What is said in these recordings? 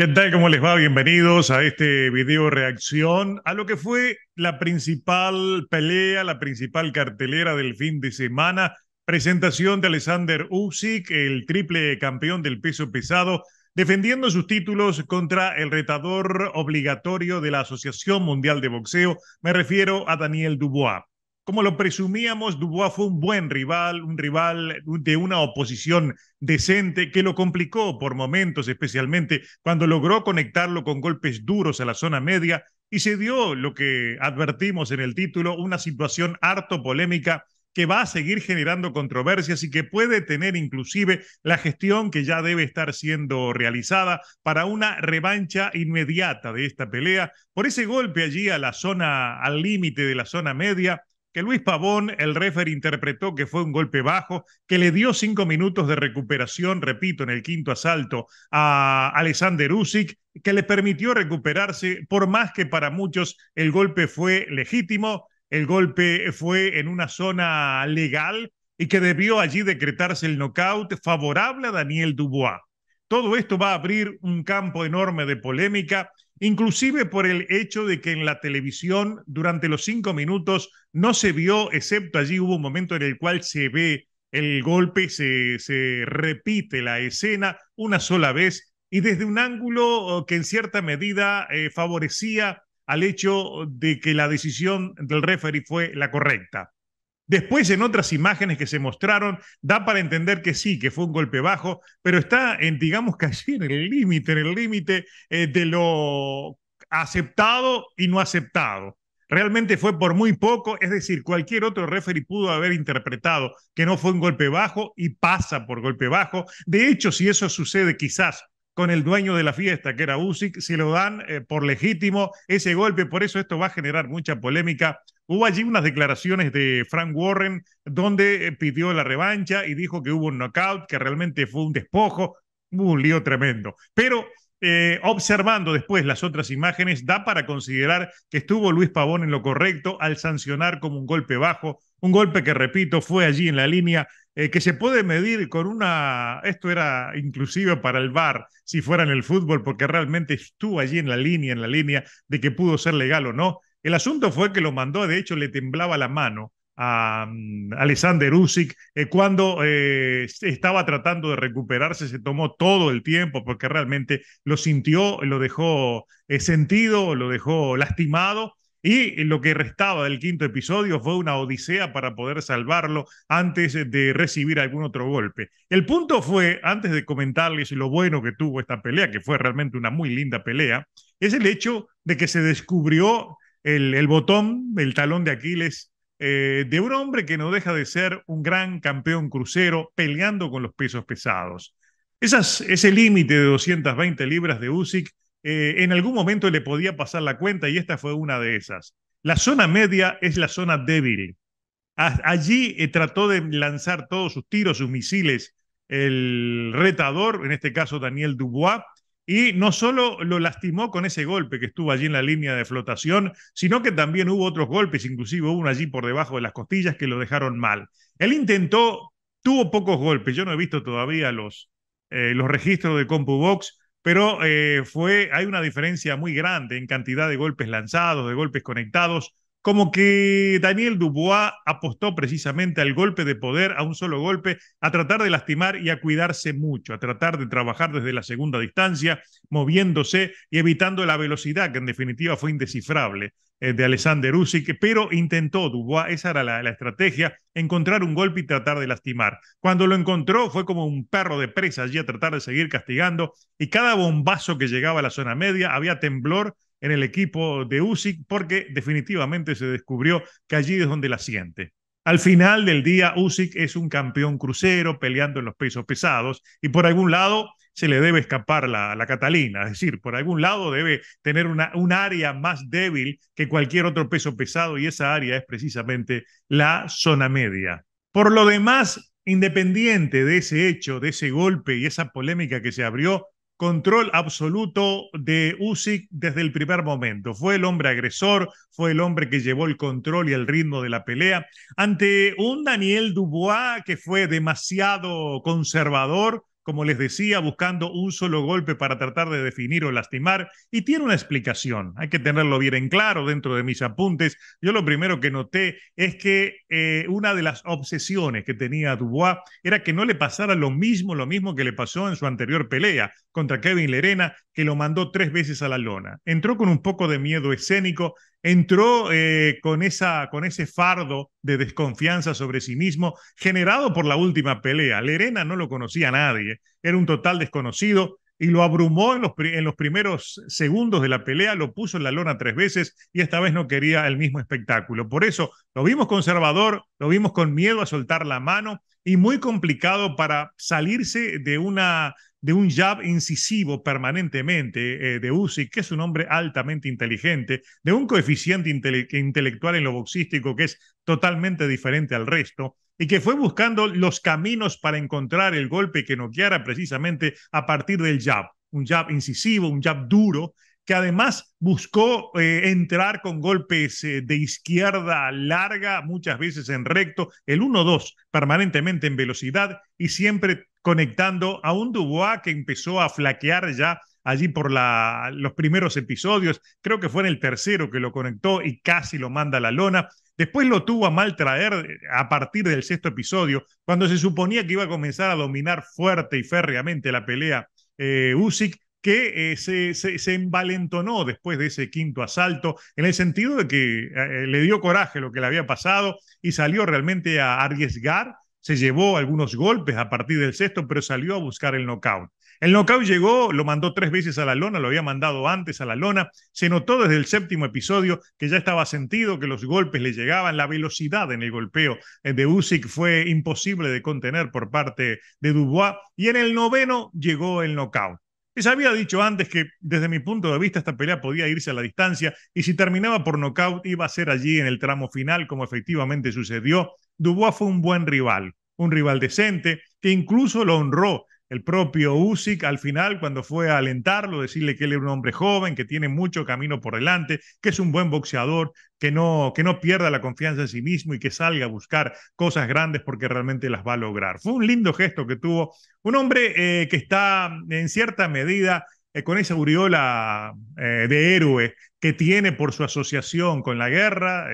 ¿Qué tal? ¿Cómo les va? Bienvenidos a este video reacción a lo que fue la principal pelea, la principal cartelera del fin de semana. Presentación de Alexander Usyk, el triple campeón del peso pesado, defendiendo sus títulos contra el retador obligatorio de la Asociación Mundial de Boxeo. Me refiero a Daniel Dubois. Como lo presumíamos, Dubois fue un buen rival, un rival de una oposición decente que lo complicó por momentos, especialmente cuando logró conectarlo con golpes duros a la zona media y se dio lo que advertimos en el título, una situación harto polémica que va a seguir generando controversias y que puede tener inclusive la gestión que ya debe estar siendo realizada para una revancha inmediata de esta pelea por ese golpe allí a la zona, al límite de la zona media que Luis Pavón, el referee, interpretó que fue un golpe bajo, que le dio 5 minutos de recuperación, repito, en el quinto asalto a Alexander Usyk, que le permitió recuperarse, por más que para muchos el golpe fue legítimo, el golpe fue en una zona legal y que debió allí decretarse el knockout favorable a Daniel Dubois. Todo esto va a abrir un campo enorme de polémica, inclusive por el hecho de que en la televisión durante los 5 minutos no se vio, excepto allí hubo un momento en el cual se ve el golpe, se repite la escena una sola vez y desde un ángulo que en cierta medida favorecía al hecho de que la decisión del referee fue la correcta. Después, en otras imágenes que se mostraron, da para entender que sí, que fue un golpe bajo, pero está en, digamos, casi en el límite de lo aceptado y no aceptado. Realmente fue por muy poco, es decir, cualquier otro referee pudo haber interpretado que no fue un golpe bajo y pasa por golpe bajo. De hecho, si eso sucede quizás con el dueño de la fiesta, que era Usyk, se lo dan por legítimo ese golpe, por eso esto va a generar mucha polémica. Hubo allí unas declaraciones de Frank Warren donde pidió la revancha y dijo que hubo un knockout, que realmente fue un despojo, hubo un lío tremendo. Pero observando después las otras imágenes, da para considerar que estuvo Luis Pavón en lo correcto al sancionar como un golpe bajo, un golpe que, repito, fue allí en la línea que se puede medir con una, esto era inclusive para el VAR, si fuera en el fútbol, porque realmente estuvo allí en la línea de que pudo ser legal o no. El asunto fue que lo mandó, de hecho le temblaba la mano a Alexander Usyk cuando estaba tratando de recuperarse, se tomó todo el tiempo porque realmente lo sintió, lo dejó sentido, lo dejó lastimado y lo que restaba del quinto episodio fue una odisea para poder salvarlo antes de recibir algún otro golpe. El punto fue, antes de comentarles lo bueno que tuvo esta pelea, que fue realmente una muy linda pelea, es el hecho de que se descubrió el botón, el talón de Aquiles de un hombre que no deja de ser un gran campeón crucero peleando con los pesos pesados. Ese límite de 220 libras de Usyk en algún momento le podía pasar la cuenta y esta fue una de esas. La zona media es la zona débil. Allí trató de lanzar todos sus tiros, sus misiles, el retador, en este caso Daniel Dubois, y no solo lo lastimó con ese golpe que estuvo allí en la línea de flotación, sino que también hubo otros golpes, inclusive uno allí por debajo de las costillas que lo dejaron mal. Él intentó, tuvo pocos golpes, yo no he visto todavía los registros de CompuBox, pero hay una diferencia muy grande en cantidad de golpes lanzados, de golpes conectados, como que Daniel Dubois apostó precisamente al golpe de poder, a un solo golpe, a tratar de lastimar y a cuidarse mucho, a tratar de trabajar desde la segunda distancia, moviéndose y evitando la velocidad, que en definitiva fue indescifrable, de Alexander Usyk, pero intentó Dubois, esa era la estrategia, encontrar un golpe y tratar de lastimar. Cuando lo encontró fue como un perro de presa allí a tratar de seguir castigando y cada bombazo que llegaba a la zona media había temblor en el equipo de Usyk porque definitivamente se descubrió que allí es donde la siente. Al final del día, Usyk es un campeón crucero peleando en los pesos pesados y por algún lado se le debe escapar la Catalina, es decir, por algún lado debe tener un área más débil que cualquier otro peso pesado y esa área es precisamente la zona media. Por lo demás, independiente de ese hecho, de ese golpe y esa polémica que se abrió, control absoluto de Usyk desde el primer momento. Fue el hombre agresor, fue el hombre que llevó el control y el ritmo de la pelea ante un Daniel Dubois que fue demasiado conservador, como les decía, buscando un solo golpe para tratar de definir o lastimar, y tiene una explicación. Hay que tenerlo bien en claro dentro de mis apuntes. Yo lo primero que noté es que una de las obsesiones que tenía Dubois era que no le pasara lo mismo que le pasó en su anterior pelea contra Kevin Lerena, que lo mandó 3 veces a la lona. Entró con un poco de miedo escénico, entró con ese fardo de desconfianza sobre sí mismo generado por la última pelea. Lerena no lo conocía a nadie, era un total desconocido y lo abrumó en los primeros segundos de la pelea, lo puso en la lona 3 veces y esta vez no quería el mismo espectáculo. Por eso lo vimos conservador, lo vimos con miedo a soltar la mano y muy complicado para salirse de un jab incisivo permanentemente de Usyk, que es un hombre altamente inteligente, de un coeficiente intelectual en lo boxístico que es totalmente diferente al resto, y que fue buscando los caminos para encontrar el golpe que noqueara precisamente a partir del jab, un jab incisivo, un jab duro, que además buscó entrar con golpes de izquierda larga, muchas veces en recto, el 1-2 permanentemente en velocidad y siempre conectando a un Dubois que empezó a flaquear ya allí por los primeros episodios. Creo que fue en el tercero que lo conectó y casi lo manda a la lona. Después lo tuvo a mal traer a partir del sexto episodio, cuando se suponía que iba a comenzar a dominar fuerte y férreamente la pelea Usyk, que se envalentonó después de ese quinto asalto, en el sentido de que le dio coraje lo que le había pasado y salió realmente a arriesgar. Se llevó algunos golpes a partir del sexto, pero salió a buscar el knockout. El knockout llegó, lo mandó 3 veces a la lona, lo había mandado antes a la lona. Se notó desde el séptimo episodio que ya estaba sentido, que los golpes le llegaban. La velocidad en el golpeo de Usyk fue imposible de contener por parte de Dubois. Y en el noveno llegó el knockout. Les había dicho antes que desde mi punto de vista esta pelea podía irse a la distancia y si terminaba por knockout iba a ser allí en el tramo final como efectivamente sucedió. Dubois fue un rival decente que incluso lo honró el propio Usyk al final cuando fue a alentarlo, decirle que él era un hombre joven, que tiene mucho camino por delante, que es un buen boxeador, que no pierda la confianza en sí mismo y que salga a buscar cosas grandes porque realmente las va a lograr. Fue un lindo gesto que tuvo un hombre que está en cierta medida con esa aureola de héroe que tiene por su asociación con la guerra,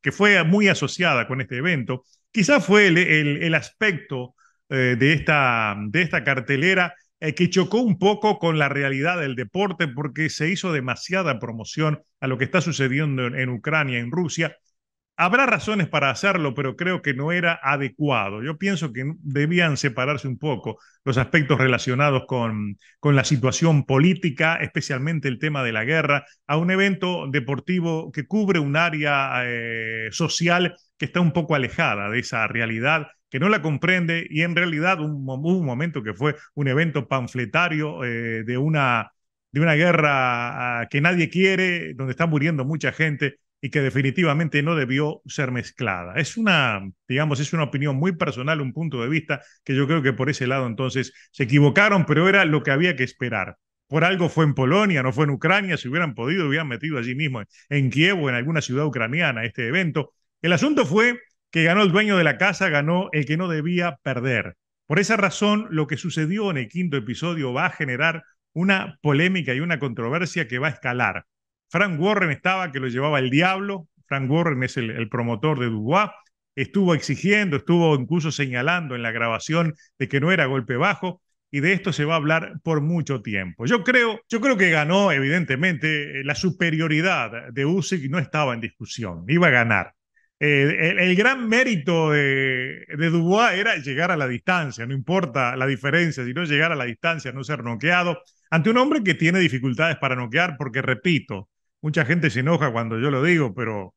que fue muy asociada con este evento. Quizás fue el aspecto de esta cartelera que chocó un poco con la realidad del deporte porque se hizo demasiada promoción a lo que está sucediendo en Ucrania, en Rusia. Habrá razones para hacerlo, pero creo que no era adecuado. Yo pienso que debían separarse un poco los aspectos relacionados con la situación política, especialmente el tema de la guerra, a un evento deportivo que cubre un área social que está un poco alejada de esa realidad, que no la comprende y en realidad hubo un momento que fue un evento panfletario de una guerra que nadie quiere, donde está muriendo mucha gente y que definitivamente no debió ser mezclada. Digamos, es una opinión muy personal, un punto de vista que yo creo que por ese lado entonces se equivocaron, pero era lo que había que esperar. Por algo fue en Polonia, no fue en Ucrania, si hubieran podido, hubieran metido allí mismo en Kiev o en alguna ciudad ucraniana este evento. El asunto fue que ganó el dueño de la casa, ganó el que no debía perder. Por esa razón, lo que sucedió en el quinto episodio va a generar una polémica y una controversia que va a escalar. Frank Warren estaba que lo llevaba el diablo. Frank Warren es el promotor de Dubois. Estuvo exigiendo, estuvo incluso señalando en la grabación de que no era golpe bajo y de esto se va a hablar por mucho tiempo. Yo creo que ganó, evidentemente, la superioridad de Usyk no estaba en discusión, iba a ganar. El gran mérito de Dubois era llegar a la distancia, no importa la diferencia, sino llegar a la distancia, no ser noqueado, ante un hombre que tiene dificultades para noquear, porque repito, mucha gente se enoja cuando yo lo digo, pero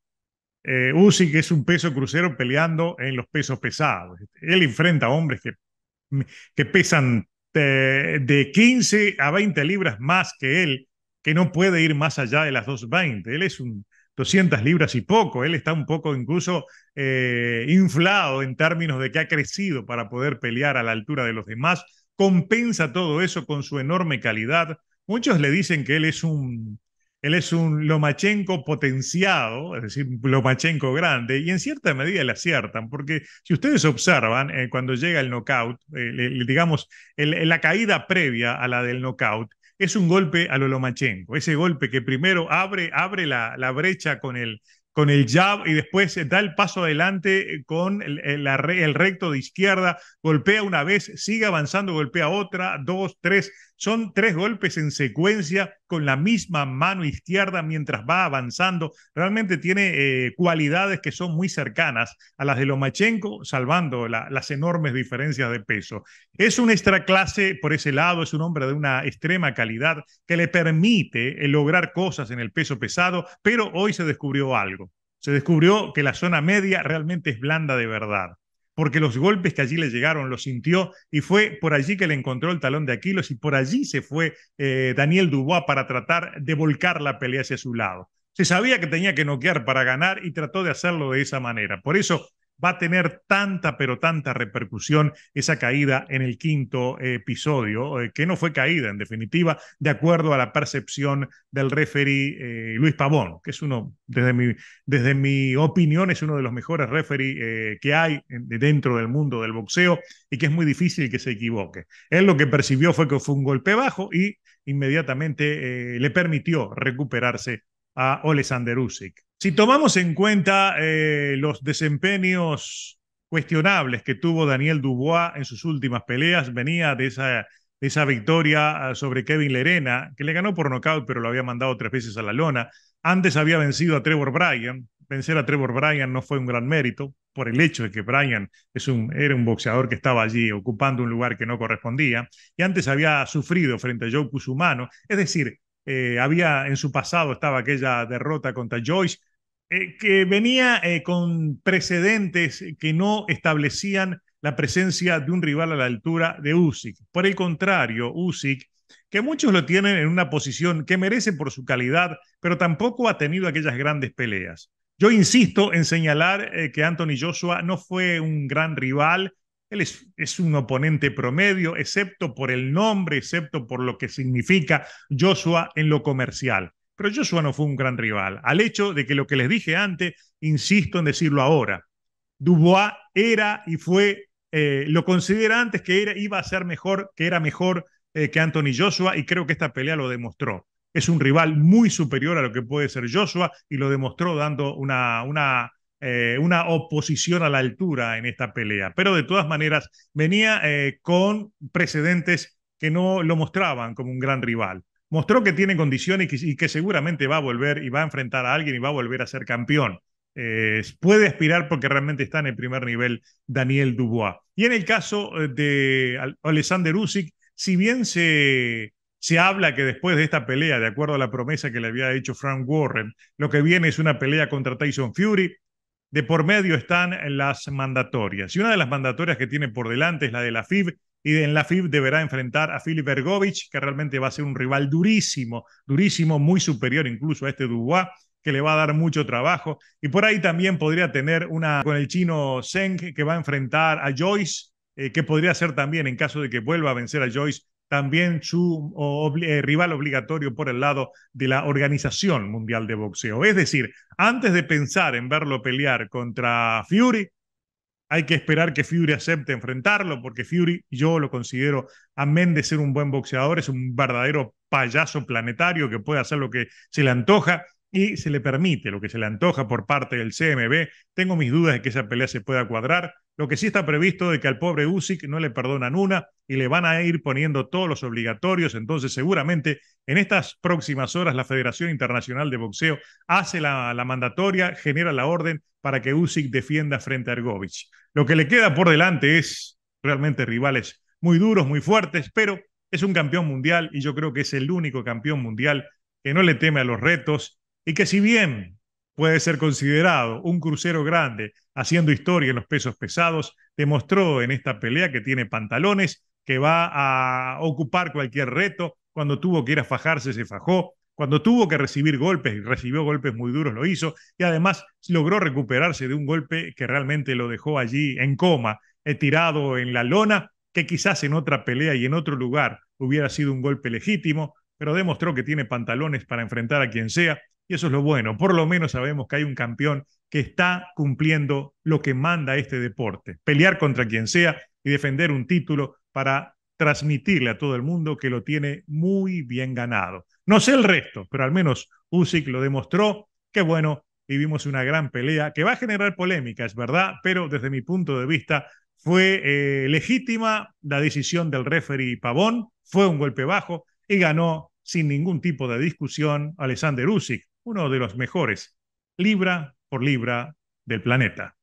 Usyk es un peso crucero peleando en los pesos pesados. Él enfrenta a hombres que pesan de 15 a 20 libras más que él, que no puede ir más allá de las 220. Él es un 200 libras y poco. Él está un poco incluso inflado en términos de que ha crecido para poder pelear a la altura de los demás. Compensa todo eso con su enorme calidad. Muchos le dicen que él es Él es un Lomachenko potenciado, es decir, un Lomachenko grande, y en cierta medida le aciertan, porque si ustedes observan, cuando llega el knockout, digamos, la caída previa a la del knockout, es un golpe a lo Lomachenko, ese golpe que primero abre la brecha con el jab y después da el paso adelante con el recto de izquierda, golpea una vez, sigue avanzando, golpea otra, dos, tres. Son tres golpes en secuencia con la misma mano izquierda mientras va avanzando. Realmente tiene cualidades que son muy cercanas a las de Lomachenko, salvando las enormes diferencias de peso. Es un extra clase por ese lado, es un hombre de una extrema calidad que le permite lograr cosas en el peso pesado, pero hoy se descubrió algo. Se descubrió que la zona media realmente es blanda de verdad, porque los golpes que allí le llegaron los sintió y fue por allí que le encontró el talón de Aquiles y por allí se fue Daniel Dubois para tratar de volcar la pelea hacia su lado. Se sabía que tenía que noquear para ganar y trató de hacerlo de esa manera. Por eso va a tener tanta, pero tanta repercusión esa caída en el quinto episodio, que no fue caída en definitiva, de acuerdo a la percepción del referee Luis Pavón, que es uno, desde mi opinión, es uno de los mejores referees que hay dentro del mundo del boxeo y que es muy difícil que se equivoque. Él lo que percibió fue que fue un golpe bajo y inmediatamente le permitió recuperarse a Oleksandr Usyk. Si tomamos en cuenta los desempeños cuestionables que tuvo Daniel Dubois en sus últimas peleas, venía de esa victoria sobre Kevin Lerena, que le ganó por nocaut, pero lo había mandado 3 veces a la lona. Antes había vencido a Trevor Bryan. Vencer a Trevor Bryan no fue un gran mérito, por el hecho de que Bryan era un boxeador que estaba allí ocupando un lugar que no correspondía, y antes había sufrido frente a Joe Cusumano, es decir, había en su pasado estaba aquella derrota contra Joyce, que venía con precedentes que no establecían la presencia de un rival a la altura de Usyk. Por el contrario, Usyk, que muchos lo tienen en una posición que merece por su calidad, pero tampoco ha tenido aquellas grandes peleas. Yo insisto en señalar que Anthony Joshua no fue un gran rival. Él es un oponente promedio, excepto por el nombre, excepto por lo que significa Joshua en lo comercial. Pero Joshua no fue un gran rival. Al hecho de que lo que les dije antes, insisto en decirlo ahora, Dubois era y fue, lo considera antes que iba a ser mejor, que era mejor que Anthony Joshua, y creo que esta pelea lo demostró. Es un rival muy superior a lo que puede ser Joshua y lo demostró dando una oposición a la altura en esta pelea. Pero de todas maneras venía con precedentes que no lo mostraban como un gran rival. Mostró que tiene condiciones y que seguramente va a volver y va a enfrentar a alguien y va a volver a ser campeón. Puede aspirar porque realmente está en el primer nivel Daniel Dubois. Y en el caso de Oleksandr Usyk, si bien se habla que después de esta pelea, de acuerdo a la promesa que le había hecho Frank Warren, lo que viene es una pelea contra Tyson Fury. De por medio están las mandatorias. Y una de las mandatorias que tiene por delante es la de la FIB, y en la FIB deberá enfrentar a Filip Bergovich, que realmente va a ser un rival durísimo, durísimo, muy superior incluso a este Dubois, que le va a dar mucho trabajo. Y por ahí también podría tener una con el chino Zheng, que va a enfrentar a Joyce, que podría ser también, en caso de que vuelva a vencer a Joyce, también su rival obligatorio por el lado de la Organización Mundial de Boxeo. Es decir, antes de pensar en verlo pelear contra Fury, hay que esperar que Fury acepte enfrentarlo, porque Fury yo lo considero, amén de ser un buen boxeador, es un verdadero payaso planetario que puede hacer lo que se le antoja y se le permite lo que se le antoja por parte del CMB. Tengo mis dudas de que esa pelea se pueda cuadrar. Lo que sí está previsto es que al pobre Usyk no le perdonan una y le van a ir poniendo todos los obligatorios. Entonces, seguramente en estas próximas horas la Federación Internacional de Boxeo hace la mandatoria, genera la orden para que Usyk defienda frente a Ergovich. Lo que le queda por delante es realmente rivales muy duros, muy fuertes, pero es un campeón mundial y yo creo que es el único campeón mundial que no le teme a los retos y que si bien puede ser considerado un crucero grande haciendo historia en los pesos pesados, demostró en esta pelea que tiene pantalones, que va a ocupar cualquier reto. Cuando tuvo que ir a fajarse, se fajó. Cuando tuvo que recibir golpes y recibió golpes muy duros, lo hizo. Y además logró recuperarse de un golpe que realmente lo dejó allí en coma, tirado en la lona, que quizás en otra pelea y en otro lugar hubiera sido un golpe legítimo. pero demostró que tiene pantalones para enfrentar a quien sea, y eso es lo bueno. Por lo menos sabemos que hay un campeón que está cumpliendo lo que manda este deporte, pelear contra quien sea y defender un título para transmitirle a todo el mundo que lo tiene muy bien ganado. No sé el resto, pero al menos Usyk lo demostró. Que bueno, vivimos una gran pelea que va a generar polémica, es verdad, pero desde mi punto de vista fue legítima la decisión del referee Pavón, fue un golpe bajo y ganó sin ningún tipo de discusión Alexander Usyk, uno de los mejores libra por libra del planeta.